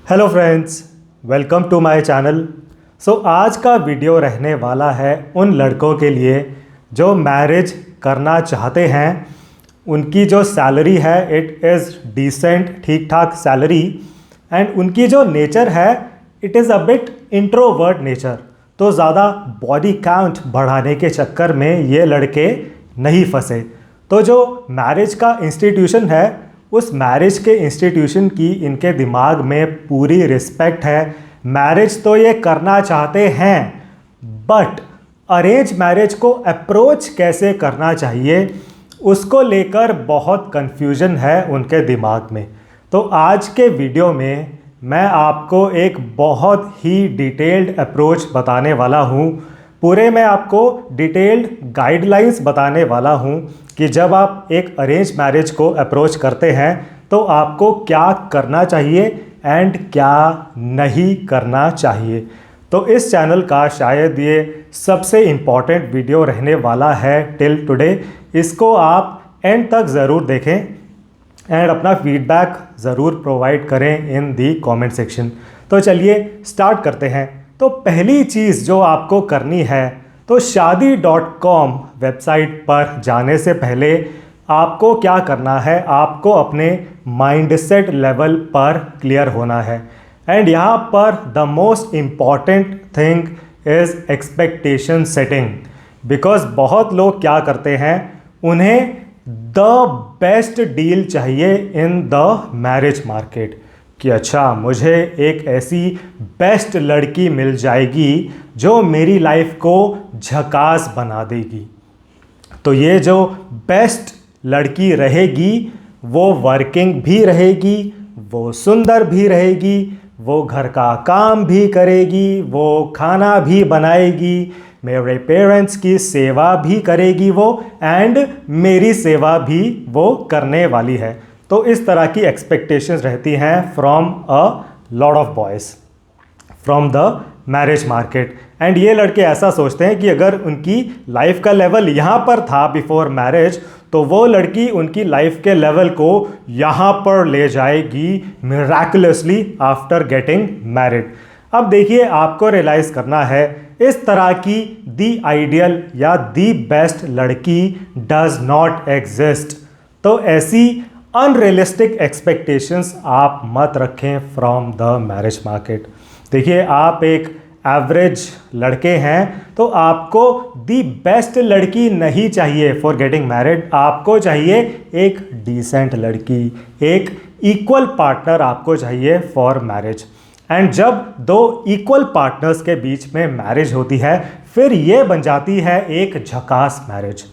Hello friends, welcome to my channel. आज का video रहने वाला है उन लड़कों के लिए जो मैरिज करना चाहते हैं। उनकी जो सैलरी है इट इज़ डिसेंट, ठीक ठाक सैलरी, एंड उनकी जो नेचर है it is a bit introvert nature. तो ज़्यादा बॉडी काउंट बढ़ाने के चक्कर में ये लड़के नहीं फंसे। तो जो मैरिज का इंस्टीट्यूशन है उस मैरिज के इंस्टीट्यूशन की इनके दिमाग में पूरी रिस्पेक्ट है। मैरिज तो ये करना चाहते हैं, बट अरेंज मैरिज को अप्रोच कैसे करना चाहिए उसको लेकर बहुत कन्फ्यूजन है उनके दिमाग में। तो आज के वीडियो में मैं आपको एक बहुत ही डिटेल्ड अप्रोच बताने वाला हूँ। पूरे मैं आपको डिटेल्ड गाइडलाइंस बताने वाला हूँ कि जब आप एक अरेंज मैरिज को अप्रोच करते हैं तो आपको क्या करना चाहिए एंड क्या नहीं करना चाहिए। तो इस चैनल का शायद ये सबसे इम्पॉर्टेंट वीडियो रहने वाला है टिल टुडे। इसको आप एंड तक ज़रूर देखें एंड अपना फीडबैक ज़रूर प्रोवाइड करें इन दी कमेंट सेक्शन। तो चलिए स्टार्ट करते हैं। तो पहली चीज़ जो आपको करनी है तो शादी.com वेबसाइट पर जाने से पहले आपको क्या करना है, आपको अपने माइंडसेट लेवल पर क्लियर होना है। एंड यहाँ पर the most important thing is expectation setting. Because बहुत लोग क्या करते हैं, उन्हें द बेस्ट डील चाहिए इन द मैरिज मार्केट कि अच्छा मुझे एक ऐसी बेस्ट लड़की मिल जाएगी जो मेरी लाइफ को झकास बना देगी। तो ये जो बेस्ट लड़की रहेगी वो वर्किंग भी रहेगी, वो सुंदर भी रहेगी, वो घर का काम भी करेगी, वो खाना भी बनाएगी, मेरे पेरेंट्स की सेवा भी करेगी वो, एंड मेरी सेवा भी वो करने वाली है। तो इस तरह की एक्सपेक्टेशंस रहती हैं from a lot of boys from the marriage market. And ये लड़के ऐसा सोचते हैं कि अगर उनकी लाइफ का लेवल यहाँ पर था बिफोर मैरिज तो वो लड़की उनकी लाइफ के लेवल को यहाँ पर ले जाएगी मिराकुलसली आफ्टर गेटिंग मैरिड। अब देखिए, आपको रियलाइज़ करना है इस तरह की दी आइडियल या दी बेस्ट लड़की डज नॉट एग्जिस्ट। तो ऐसी अनरियलिस्टिक एक्सपेक्टेशंस आप मत रखें फ्रॉम द मैरिज मार्केट। देखिए, आप एक एवरेज लड़के हैं तो आपको दी बेस्ट लड़की नहीं चाहिए फॉर गेटिंग मैरिड। आपको चाहिए एक डिसेंट लड़की, एक इक्वल पार्टनर आपको चाहिए फॉर मैरिज। एंड जब दो इक्वल पार्टनर्स के बीच में मैरिज होती है फिर ये बन जाती है एक झकास marriage.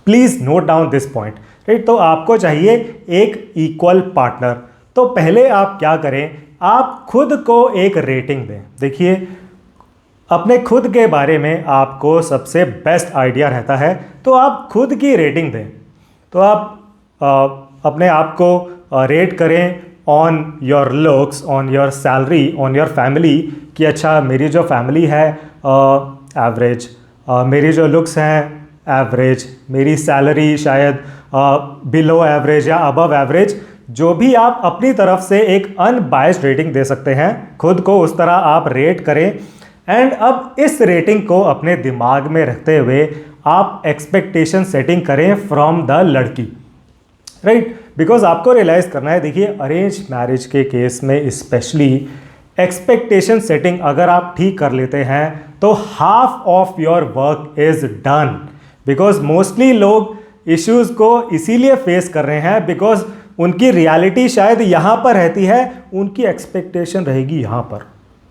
Please note down this point, right. तो आपको चाहिए एक इक्वल पार्टनर। तो पहले आप क्या करें, आप खुद को एक रेटिंग दें। देखिए, अपने खुद के बारे में आपको सबसे बेस्ट आइडिया रहता है तो आप खुद की रेटिंग दें। तो आप अपने आप को रेट करें on your looks, on your salary, on your family कि अच्छा मेरी जो फैमिली है एवरेज, मेरी जो लुक्स हैं एवरेज, मेरी सैलरी शायद बिलो एवरेज या अबव एवरेज। जो भी आप अपनी तरफ से एक अनबायस्ड रेटिंग दे सकते हैं, खुद को उस तरह आप रेट करें। एंड अब इस रेटिंग को अपने दिमाग में रखते हुए आप एक्सपेक्टेशन सेटिंग करें फ्रॉम द लड़की, राइट। बिकॉज आपको रियलाइज़ करना है, देखिए अरेंज मैरिज के केस में स्पेशली एक्सपेक्टेशन सेटिंग अगर आप ठीक कर लेते हैं तो half of your work is done. Because mostly लोग इश्यूज़ को इसीलिए फेस कर रहे हैं बिकॉज उनकी रियलिटी शायद यहाँ पर रहती है, उनकी एक्सपेक्टेशन रहेगी यहाँ पर,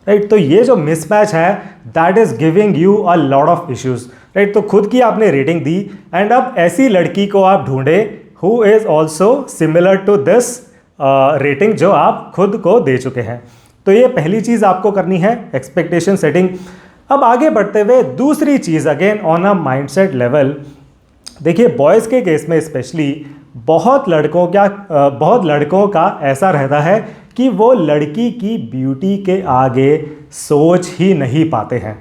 राइट। तो ये जो मिसमैच है that is giving you a lot of issues, right. तो खुद की आपने रेटिंग दी एंड अब ऐसी लड़की को आप ढूंढें who is also similar to this rating जो आप खुद को दे चुके हैं। तो ये पहली चीज़ आपको करनी है, एक्सपेक्टेशन सेटिंग। अब आगे बढ़ते हुए दूसरी चीज़, again on a mindset level, देखिए बॉयज़ के केस में स्पेशली बहुत लड़कों का ऐसा रहता है कि वो लड़की की ब्यूटी के आगे सोच ही नहीं पाते हैं।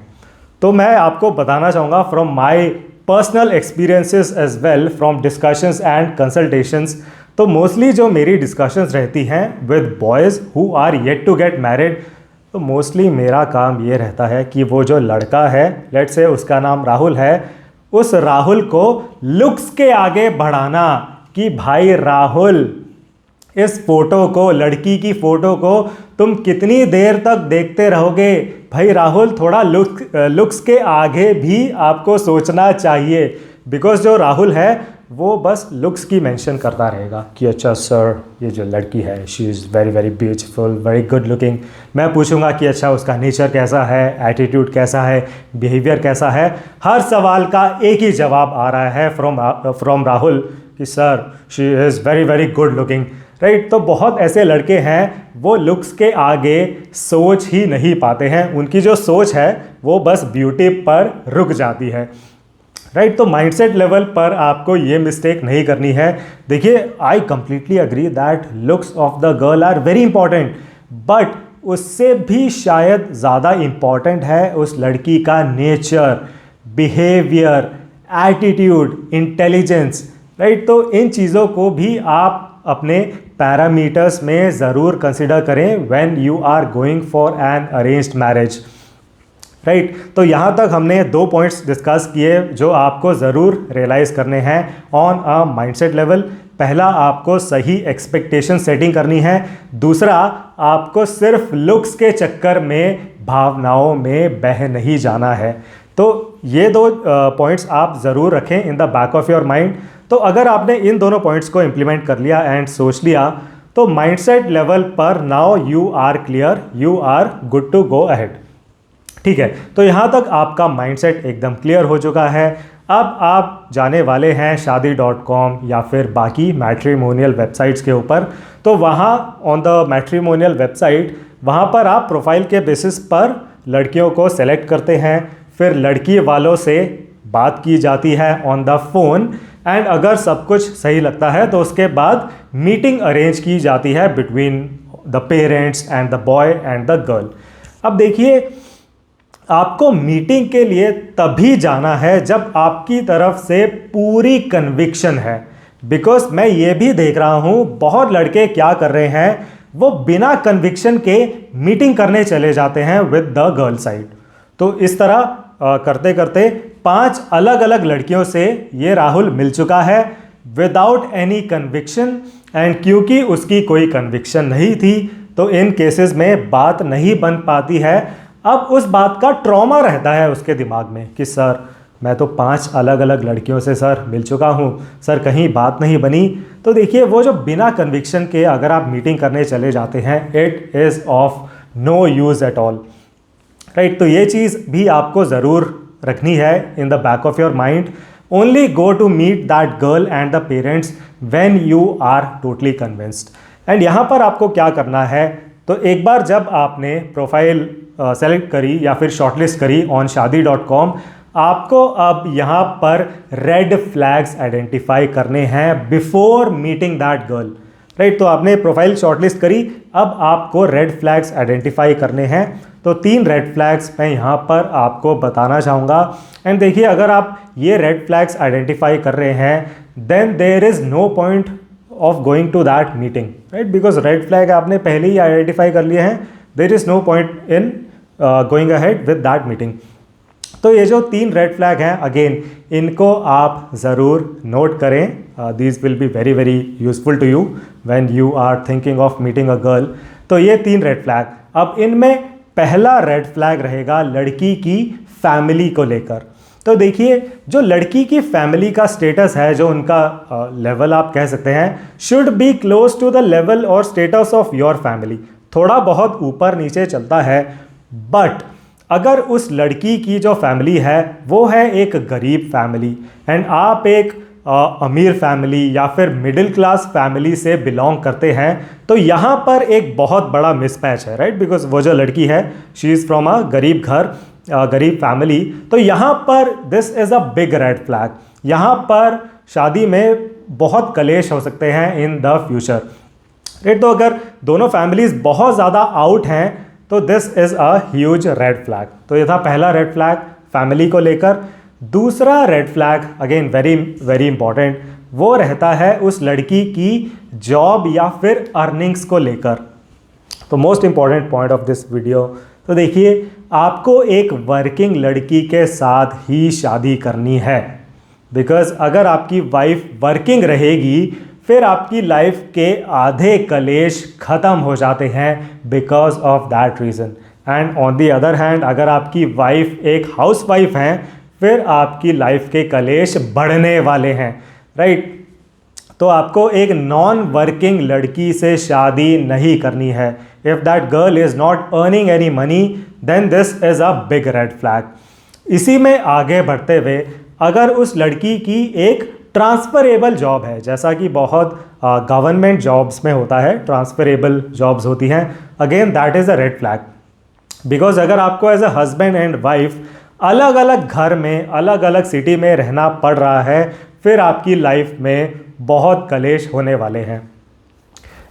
तो मैं आपको बताना चाहूँगा from my personal experiences as well, from discussions and consultations. तो मोस्टली जो मेरी डिस्कशंस रहती हैं with boys who are yet to get married, तो मोस्टली मेरा काम ये रहता है कि वो जो लड़का है, लेट्स से उसका नाम राहुल है, उस राहुल को लुक्स के आगे बढ़ाना कि भाई राहुल, इस फोटो को, लड़की की फ़ोटो को तुम कितनी देर तक देखते रहोगे? भाई राहुल, थोड़ा लुक्स के आगे भी आपको सोचना चाहिए। बिकॉज जो राहुल है वो बस लुक्स की मेंशन करता रहेगा कि अच्छा सर, ये जो लड़की है she is very very beautiful, very good looking. मैं पूछूंगा कि अच्छा उसका नेचर कैसा है, एटीट्यूड कैसा है, बिहेवियर कैसा है। हर सवाल का एक ही जवाब आ रहा है फ्रॉम राहुल कि sir she is very very good looking, right. तो बहुत ऐसे लड़के हैं वो लुक्स के आगे सोच ही नहीं पाते हैं, उनकी जो सोच है वो बस ब्यूटी पर रुक जाती है, राइट। तो माइंडसेट लेवल पर आपको ये मिस्टेक नहीं करनी है। देखिए, I completely agree that looks of the girl are very important, but उससे भी शायद ज़्यादा इम्पॉर्टेंट है उस लड़की का nature, behaviour, attitude, intelligence, right. तो इन चीज़ों को भी आप अपने पैरामीटर्स में ज़रूर कंसिडर करें when you are going for an arranged marriage, right. तो यहाँ तक हमने 2 पॉइंट्स डिस्कस किए जो आपको ज़रूर रियलाइज़ करने हैं ऑन अ माइंडसेट लेवल। पहला, आपको सही एक्सपेक्टेशन सेटिंग करनी है। दूसरा, आपको सिर्फ लुक्स के चक्कर में भावनाओं में बह नहीं जाना है। तो ये 2 पॉइंट्स आप ज़रूर रखें इन the back of your mind. तो अगर आपने इन दोनों पॉइंट्स को इम्प्लीमेंट कर लिया एंड सोच लिया, तो माइंडसेट लेवल पर now you are clear, you are good to go ahead, ठीक है। तो यहाँ तक आपका माइंडसेट एकदम क्लियर हो चुका है। अब आप जाने वाले हैं शादी.com या फिर बाकी मैट्रिमोनियल वेबसाइट्स के ऊपर। तो वहाँ ऑन द मैट्रिमोनियल वेबसाइट, वहाँ पर आप प्रोफाइल के बेसिस पर लड़कियों को सेलेक्ट करते हैं, फिर लड़की वालों से बात की जाती है ऑन द फोन, एंड अगर सब कुछ सही लगता है तो उसके बाद मीटिंग अरेंज की जाती है between the parents and the boy and the girl. अब देखिए, आपको मीटिंग के लिए तभी जाना है जब आपकी तरफ से पूरी कन्विक्शन है। बिकॉज मैं ये भी देख रहा हूँ बहुत लड़के क्या कर रहे हैं, वो बिना कन्विक्शन के मीटिंग करने चले जाते हैं विद द गर्ल साइड। तो इस तरह करते करते 5 अलग अलग लड़कियों से ये राहुल मिल चुका है विदाउट एनी कन्विक्शन, एंड क्योंकि उसकी कोई कन्विक्शन नहीं थी तो इन केसेस में बात नहीं बन पाती है। अब उस बात का ट्रॉमा रहता है उसके दिमाग में कि सर, मैं तो 5 अलग अलग लड़कियों से सर मिल चुका हूँ, सर कहीं बात नहीं बनी। तो देखिए, वो जो बिना कन्विक्शन के अगर आप मीटिंग करने चले जाते हैं, it is of no use at all, right. तो ये चीज़ भी आपको ज़रूर रखनी है in the back of your mind. Only go to meet that girl and the parents when you are totally convinced. And यहाँ पर आपको क्या करना है, तो एक बार जब आपने प्रोफाइल सेलेक्ट करी या फिर शॉर्टलिस्ट करी ऑन शादी.com, आपको अब यहाँ पर रेड फ्लैग्स आइडेंटिफाई करने हैं before meeting that girl, right. तो आपने प्रोफाइल शॉर्टलिस्ट करी, अब आपको रेड फ्लैग्स आइडेंटिफाई करने हैं। तो 3 रेड फ्लैग्स मैं यहाँ पर आपको बताना चाहूँगा। एंड देखिए, अगर आप ये रेड फ्लैग्स आइडेंटिफाई कर रहे हैं, then there is no point of going to that meeting, right. Because red flag आपने पहले ही आइडेंटिफाई कर लिए हैं, there is no point in going ahead with that meeting. तो ये जो 3 रेड फ्लैग हैं, अगेन इनको आप ज़रूर नोट करें। These will be very very useful to you when you are thinking of meeting a girl. तो ये 3 रेड फ्लैग। अब इनमें पहला रेड फ्लैग रहेगा लड़की की फैमिली को लेकर। तो देखिए, जो लड़की की फैमिली का स्टेटस है, जो उनका लेवल आप कह सकते हैं, should be close to the level और स्टेटस ऑफ योर फैमिली। थोड़ा बहुत ऊपर नीचे चलता है, बट अगर उस लड़की की जो फैमिली है वो है एक गरीब फैमिली एंड आप एक अमीर फैमिली या फिर मिडिल क्लास फैमिली से बिलोंग करते हैं, तो यहाँ पर एक बहुत बड़ा मिसमैच है, राइट। बिकॉज वो जो लड़की है, शी इज़ फ्रॉम अ गरीब घर, गरीब फैमिली। तो यहाँ पर this is a big red flag. यहाँ पर शादी में बहुत कलेश हो सकते हैं इन द फ्यूचर, राइट। तो अगर दोनों फैमिलीज बहुत ज़्यादा आउट हैं तो this is a huge red flag. तो ये था पहला रेड फ्लैग फैमिली को लेकर। दूसरा red flag, again very very important, वो रहता है उस लड़की की जॉब या फिर अर्निंग्स को लेकर। तो most important point of this video, तो देखिए आपको एक वर्किंग लड़की के साथ ही शादी करनी है, बिकॉज अगर आपकी वाइफ वर्किंग रहेगी फिर आपकी लाइफ के आधे कलेश ख़त्म हो जाते हैं because of that reason. And on the other hand अगर आपकी वाइफ एक हाउस वाइफ हैं फिर आपकी लाइफ के कलेश बढ़ने वाले हैं, राइट। तो आपको एक नॉन वर्किंग लड़की से शादी नहीं करनी है। If that girl is not earning any money then this is a big red flag. इसी में आगे बढ़ते हुए अगर उस लड़की की एक ट्रांसफरेबल जॉब है, जैसा कि बहुत गवर्नमेंट जॉब्स में होता है, ट्रांसफरेबल जॉब्स होती हैं, again that is a red flag. Because अगर आपको as a husband and wife अलग अलग घर में अलग अलग सिटी में रहना पड़ रहा है फिर आपकी लाइफ में बहुत कलेश होने वाले हैं।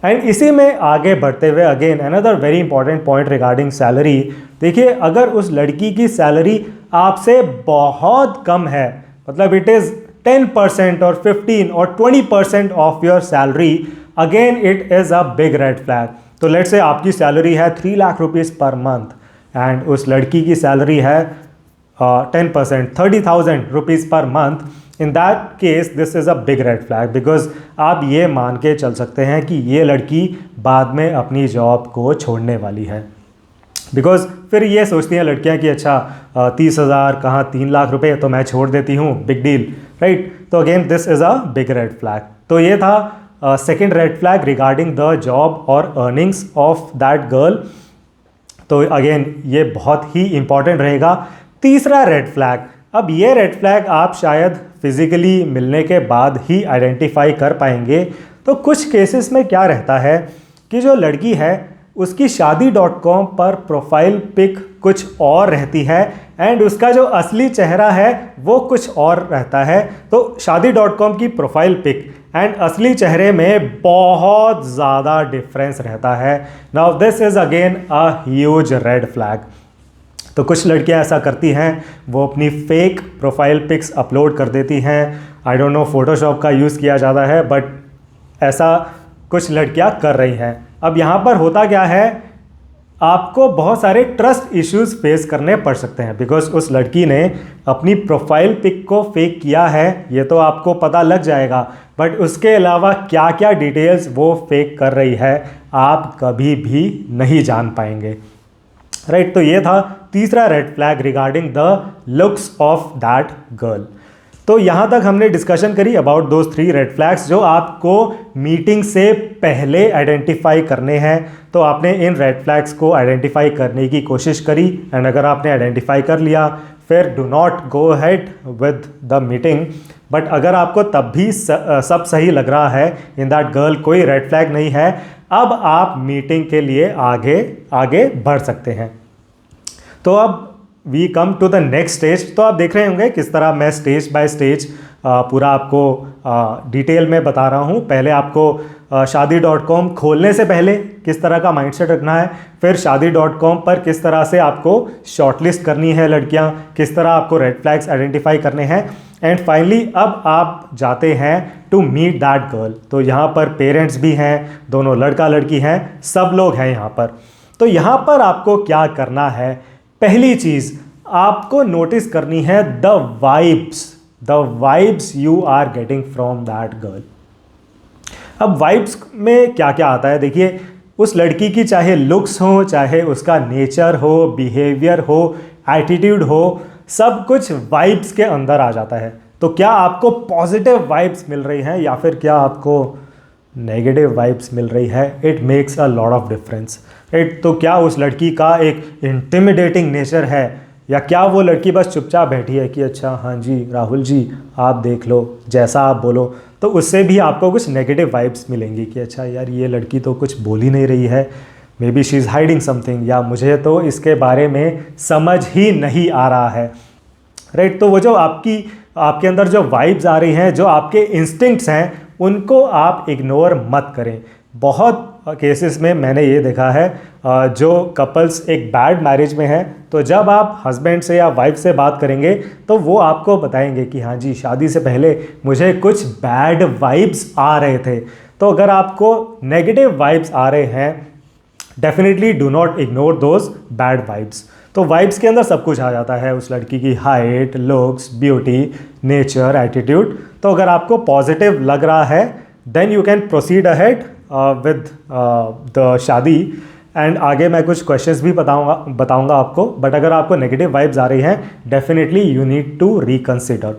एंड इसी में आगे बढ़ते हुए again another very important point regarding salary. देखिए अगर उस लड़की की सैलरी आपसे बहुत कम है, मतलब इट इज़ 10% और 15 और 20% of your salary, again it is a big red flag. तो लेट्स से आपकी सैलरी है 3 lakh rupees per month and उस लड़की की सैलरी है 10% 30,000 rupees per month. In that case this is a big red flag, because आप ये मान के चल सकते हैं कि ये लड़की बाद में अपनी जॉब को छोड़ने वाली है। बिकॉज फिर ये सोचती हैं लड़कियां कि अच्छा 30,000 कहाँ 3 लाख रुपए, तो मैं छोड़ देती हूँ, बिग डील, राइट। तो again this is a big red flag. तो ये था second red flag regarding the job और अर्निंग्स ऑफ दैट गर्ल। तो अगेन ये बहुत ही इंपॉर्टेंट रहेगा। तीसरा रेड फ्लैग, अब ये रेड फ्लैग आप शायद फिजिकली मिलने के बाद ही आइडेंटिफाई कर पाएंगे। तो कुछ केसेस में क्या रहता है कि जो लड़की है उसकी शादी.com पर प्रोफाइल पिक कुछ और रहती है एंड उसका जो असली चेहरा है वो कुछ और रहता है। तो शादी.com की प्रोफाइल पिक एंड असली चेहरे में बहुत ज़्यादा डिफरेंस रहता है। Now this is again a huge red flag. तो कुछ लड़कियां ऐसा करती हैं, वो अपनी फेक प्रोफाइल पिक्स अपलोड कर देती हैं। आई डोंट नो फोटोशॉप का यूज़ किया जाता है, बट ऐसा कुछ लड़कियां कर रही हैं। अब यहाँ पर होता क्या है, आपको बहुत सारे ट्रस्ट इश्यूज फेस करने पड़ सकते हैं, बिकॉज उस लड़की ने अपनी प्रोफाइल पिक को फेक किया है ये तो आपको पता लग जाएगा, बट उसके अलावा क्या क्या डिटेल्स वो फेक कर रही है आप कभी भी नहीं जान पाएंगे, राइट। तो ये था तीसरा red flag regarding the looks of that girl. तो यहाँ तक हमने डिस्कशन करी अबाउट दोज 3 रेड फ्लैग्स जो आपको मीटिंग से पहले आइडेंटिफाई करने हैं। तो आपने इन रेड फ्लैग्स को आइडेंटिफाई करने की कोशिश करी एंड अगर आपने आइडेंटिफाई कर लिया फिर do not go ahead with the meeting. But अगर आपको तब भी सब सही लग रहा है, इन दैट गर्ल कोई रेड फ्लैग नहीं है, अब आप मीटिंग के लिए आगे बढ़ सकते हैं। तो अब we come to the next stage. तो आप देख रहे होंगे किस तरह मैं स्टेज बाय स्टेज पूरा आपको डिटेल में बता रहा हूँ। पहले आपको शादी.com खोलने से पहले किस तरह का माइंडसेट रखना है, फिर शादी.com पर किस तरह से आपको शॉर्टलिस्ट करनी है लड़कियाँ, किस तरह आपको रेड फ्लैग्स आइडेंटिफाई करने हैं, एंड फाइनली अब आप जाते हैं टू मीट दैट गर्ल। तो यहाँ पर पेरेंट्स भी हैं, दोनों लड़का लड़की हैं, सब लोग हैं यहाँ पर। तो यहाँ पर आपको क्या करना है, पहली चीज़ आपको नोटिस करनी है the vibes you are getting from that girl. अब वाइब्स में क्या क्या आता है, देखिए उस लड़की की चाहे लुक्स हो, चाहे उसका नेचर हो, बिहेवियर हो, एटीट्यूड हो, सब कुछ वाइब्स के अंदर आ जाता है। तो क्या आपको पॉजिटिव वाइब्स मिल रही हैं या फिर क्या आपको नेगेटिव वाइब्स मिल रही है, it makes a lot of difference, right. तो क्या उस लड़की का एक इंटिमिडेटिंग नेचर है या क्या वो लड़की बस चुपचाप बैठी है कि अच्छा हाँ जी राहुल जी आप देख लो जैसा आप बोलो, तो उससे भी आपको कुछ नेगेटिव वाइब्स मिलेंगी कि अच्छा यार ये लड़की तो कुछ बोल ही नहीं रही है, may be she is hiding something, या मुझे तो इसके बारे में समझ ही नहीं आ रहा है, राइट। तो वो जो आपके अंदर जो वाइब्स आ रही हैं, जो आपके इंस्टिंक्ट्स हैं, उनको आप इग्नोर मत करें। बहुत केसेस में मैंने ये देखा है जो कपल्स एक बैड मैरिज में हैं, तो जब आप हस्बैंड से या वाइफ से बात करेंगे तो वो आपको बताएंगे कि हाँ जी, शादी से पहले मुझे कुछ बैड वाइब्स आ रहे थे। तो अगर आपको नेगेटिव वाइब्स आ रहे हैं, definitely do not ignore those bad vibes. तो वाइब्स के अंदर सब कुछ आ जाता है, उस लड़की की height, looks, beauty, nature, attitude. तो अगर आपको पॉजिटिव लग रहा है then you can proceed ahead with the shaadi. And आगे मैं कुछ क्वेश्चंस भी बताऊंगा आपको। बट अगर आपको नेगेटिव वाइब्स आ रही हैं, definitely you need to reconsider.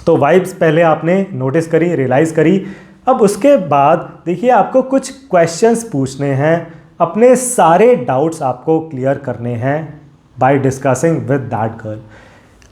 तो वाइब्स पहले आपने नोटिस करी, रियलाइज़ करी। अब उसके बाद देखिए, आपको कुछ क्वेश्चंस पूछने हैं, अपने सारे डाउट्स आपको क्लियर करने हैं by discussing with that girl.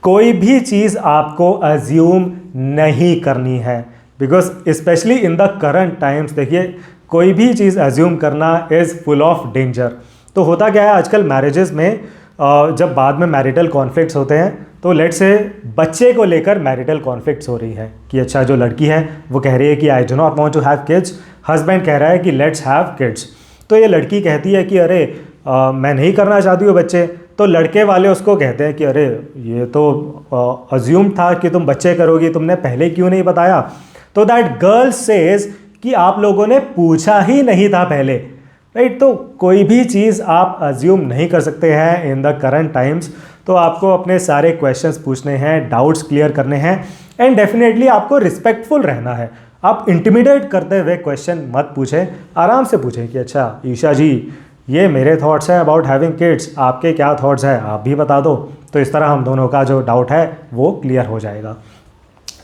कोई भी चीज़ आपको अज्यूम नहीं करनी है, because specially in the current times देखिए, कोई भी चीज़ अज्यूम करना इज़ फुल ऑफ डेंजर। तो होता क्या है आजकल मैरिजेस में, जब बाद में मैरिटल कॉन्फ्लिक्ट्स होते हैं, तो लेट्स से बच्चे को लेकर मैरिटल कॉन्फ्लिक्ट्स हो रही है कि अच्छा, जो लड़की है वो कह रही है कि I do not want to have kids, husband कह रहा है कि लेट्स हैव किड्स। तो ये लड़की कहती है कि अरे मैं नहीं करना चाहती हूँ बच्चे। तो लड़के वाले उसको कहते हैं कि अरे ये तो अज्यूम था कि तुम बच्चे करोगी, तुमने पहले क्यों नहीं बताया। तो दैट गर्ल सेज कि आप लोगों ने पूछा ही नहीं था पहले, राइट। तो कोई भी चीज़ आप अज्यूम नहीं कर सकते हैं इन द करंट टाइम्स। तो आपको अपने सारे क्वेश्चंस पूछने हैं, डाउट्स क्लियर करने हैं, एंड डेफिनेटली आपको रिस्पेक्टफुल रहना है। आप इंटिमिडेट करते हुए क्वेश्चन मत पूछें, आराम से पूछें कि अच्छा ईशा जी, ये मेरे थॉट्स हैं अबाउट हैविंग किड्स, आपके क्या थॉट्स हैं आप भी बता दो। तो इस तरह हम दोनों का जो डाउट है वो क्लियर हो जाएगा,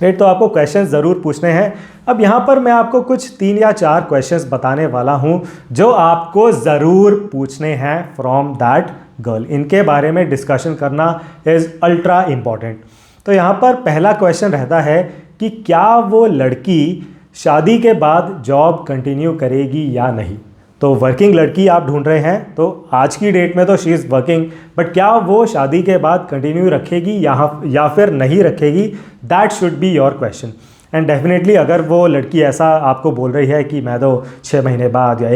राइट। तो आपको क्वेश्चंस ज़रूर पूछने हैं। अब यहाँ पर मैं आपको कुछ 3 या 4 क्वेश्चंस बताने वाला हूँ जो आपको ज़रूर पूछने हैं फ्रॉम दैट गर्ल। इनके बारे में डिस्कशन करना इज़ अल्ट्रा इम्पॉर्टेंट। तो यहाँ पर पहला क्वेश्चन रहता है कि क्या वो लड़की शादी के बाद जॉब कंटिन्यू करेगी या नहीं। तो वर्किंग लड़की आप ढूंढ रहे हैं, तो आज की डेट में तो शी इज़ वर्किंग, बट क्या वो शादी के बाद कंटिन्यू रखेगी या फिर नहीं रखेगी, that should be your question. And definitely अगर वो लड़की ऐसा आपको बोल रही है कि मैं तो 6 महीने बाद या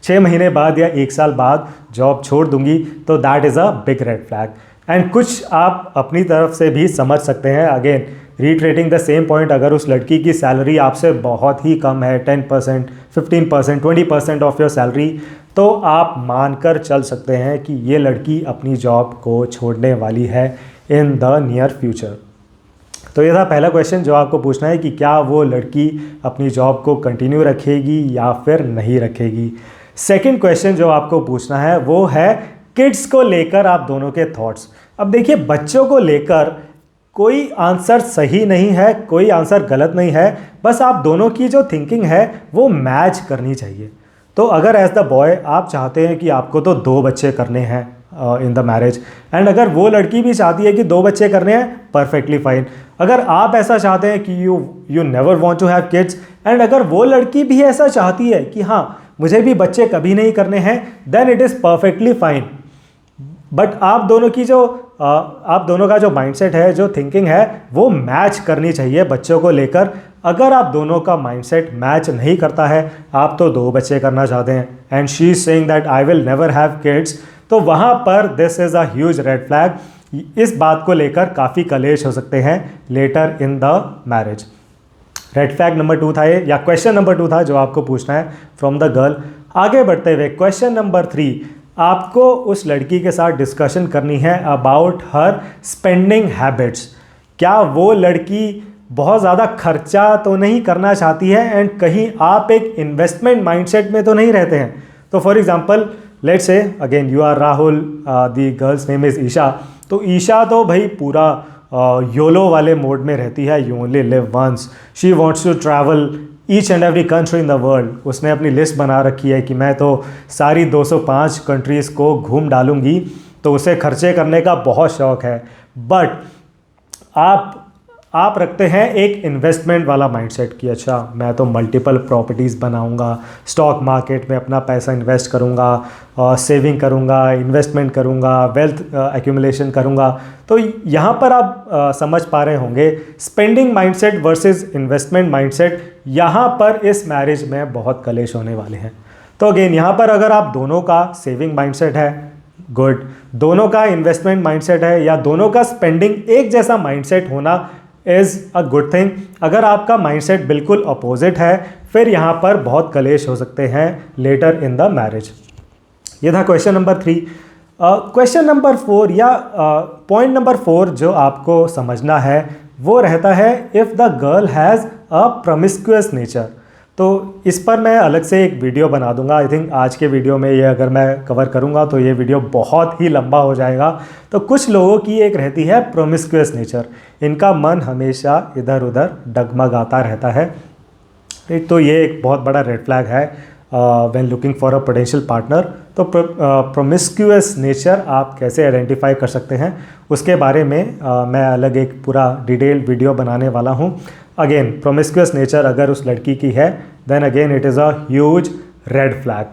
6 महीने बाद या 1 साल बाद जॉब छोड़ दूंगी, तो that is a big red flag. And कुछ आप अपनी तरफ से भी समझ सकते हैं, again retreating the same point, अगर उस लड़की की सैलरी आपसे बहुत ही कम है, 10%, 15%, 20% ऑफ योर सैलरी, तो आप मानकर चल सकते हैं कि ये लड़की अपनी जॉब को छोड़ने वाली है इन द नियर फ्यूचर। तो ये था पहला क्वेश्चन जो आपको पूछना है कि क्या वो लड़की अपनी जॉब को कंटिन्यू रखेगी या फिर नहीं रखेगी। सेकंड क्वेश्चन जो आपको पूछना है वो है किड्स को लेकर आप दोनों के थॉट्स। अब देखिए, बच्चों को लेकर कोई आंसर सही नहीं है, कोई आंसर गलत नहीं है, बस आप दोनों की जो थिंकिंग है वो मैच करनी चाहिए। तो अगर एज द बॉय आप चाहते हैं कि आपको तो 2 बच्चे करने हैं इन द मैरिज, एंड अगर वो लड़की भी चाहती है कि 2 बच्चे करने हैं, परफेक्टली फाइन। अगर आप ऐसा चाहते हैं कि you never want to have kids, and अगर वो लड़की भी ऐसा चाहती है कि हाँ मुझे भी बच्चे कभी नहीं करने हैं, then it is perfectly fine. But आप दोनों का जो माइंडसेट है, जो थिंकिंग है, वो मैच करनी चाहिए बच्चों को लेकर। अगर आप दोनों का माइंडसेट मैच नहीं करता है, आप तो 2 बच्चे करना चाहते हैं and she is saying that I will never have kids, तो वहाँ पर this is a huge red flag. इस बात को लेकर काफ़ी कलेश हो सकते हैं later in the marriage. Red flag number 2 था ये, या क्वेश्चन नंबर 2 था जो आपको पूछना है फ्रॉम द गर्ल। आगे बढ़ते हुए क्वेश्चन नंबर 3, आपको उस लड़की के साथ डिस्कशन करनी है अबाउट हर स्पेंडिंग हैबिट्स। क्या वो लड़की बहुत ज़्यादा खर्चा तो नहीं करना चाहती है, एंड कहीं आप एक इन्वेस्टमेंट माइंडसेट में तो नहीं रहते हैं। तो for example let's say again you are Rahul, the girl's name is Isha. तो ईशा तो भाई पूरा योलो वाले मोड में रहती है, you only live once. She wants to travel each and every country in the world. उसने अपनी लिस्ट बना रखी है कि मैं तो सारी 205 कंट्रीज़ को घूम डालूंगी, तो उसे खर्चे करने का बहुत शौक़ है। बट आप रखते हैं एक इन्वेस्टमेंट वाला माइंडसेट कि अच्छा मैं तो मल्टीपल प्रॉपर्टीज़ बनाऊंगा, स्टॉक मार्केट में अपना पैसा इन्वेस्ट करूंगा, सेविंग करूंगा, इन्वेस्टमेंट करूंगा, वेल्थ एक्यूमुलेशन करूंगा। तो यहाँ पर आप समझ पा रहे होंगे spending mindset versus investment mindset, यहाँ पर इस मैरिज में बहुत कलेश होने वाले हैं। तो अगेन यहाँ पर अगर आप दोनों का सेविंग माइंडसेट है, गुड, दोनों का इन्वेस्टमेंट माइंडसेट है या दोनों का स्पेंडिंग एक जैसा माइंडसेट होना इज़ अ गुड थिंग। अगर आपका माइंडसेट बिल्कुल अपोजिट है फिर यहाँ पर बहुत कलेश हो सकते हैं लेटर इन द मैरिज। ये था क्वेश्चन नंबर 3। क्वेश्चन नंबर 4 या पॉइंट नंबर 4 जो आपको समझना है वो रहता है if the girl has a promiscuous nature. तो इस पर मैं अलग से एक वीडियो बना दूंगा। आई थिंक आज के वीडियो में ये अगर मैं कवर करूंगा तो ये वीडियो बहुत ही लंबा हो जाएगा। तो कुछ लोगों की एक रहती है प्रोमिस्क्यूअस नेचर, इनका मन हमेशा इधर उधर डगमगाता रहता है। तो ये एक बहुत बड़ा रेड फ्लैग है when looking for a potential partner. तो प्रोमिस्क्यूअस नेचर आप कैसे आइडेंटिफाई कर सकते हैं उसके बारे में मैं अलग एक पूरा डिटेल्ड वीडियो बनाने वाला हूँ। अगेन प्रोमिस्क्यूअस नेचर अगर उस लड़की की है then again it is a huge red flag.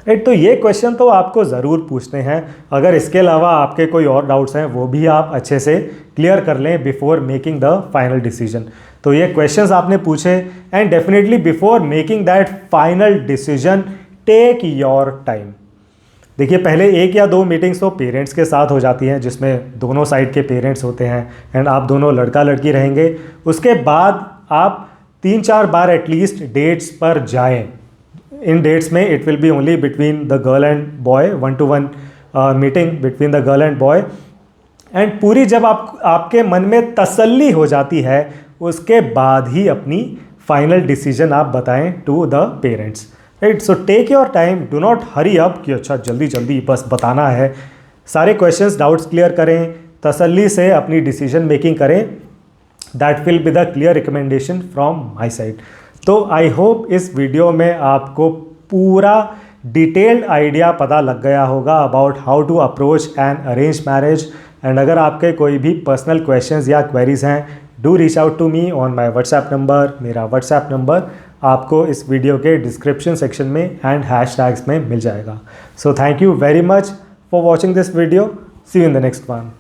Right, तो ये क्वेश्चन तो आपको ज़रूर पूछने हैं। अगर इसके अलावा आपके कोई और डाउट्स हैं वो भी आप अच्छे से क्लियर कर लें before making the final decision. तो ये क्वेश्चंस आपने पूछे and definitely before making that final decision take your time. देखिए पहले 1 या 2 मीटिंग्स तो पेरेंट्स के साथ हो जाती हैं जिसमें दोनों साइड के पेरेंट्स होते हैं एंड आप दोनों लड़का लड़की रहेंगे। उसके बाद आप 3-4 बार एटलीस्ट डेट्स पर जाएं। इन डेट्स में it will be only between the girl and boy, 1-to-1 meeting between the girl and boy. And पूरी जब आपके मन में तसल्ली हो जाती है उसके बाद ही अपनी फाइनल डिसीजन आप बताएं to the parents. Right, so take your time, do not hurry up कि अच्छा जल्दी जल्दी बस बताना है। सारे क्वेश्चंस डाउट्स क्लियर करें, तसल्ली से अपनी डिसीजन मेकिंग करें। That will be the clear recommendation from my side. तो आई होप इस वीडियो में आपको पूरा डिटेल्ड आइडिया पता लग गया होगा about how to approach an arrange marriage. And अगर आपके कोई भी पर्सनल क्वेश्चंस या क्वेरीज हैं do reach out to me on my WhatsApp number. मेरा व्हाट्सएप नंबर आपको इस वीडियो के डिस्क्रिप्शन सेक्शन में एंड हैशटैग्स में मिल जाएगा। So thank you very much for watching this video. See you in the next one.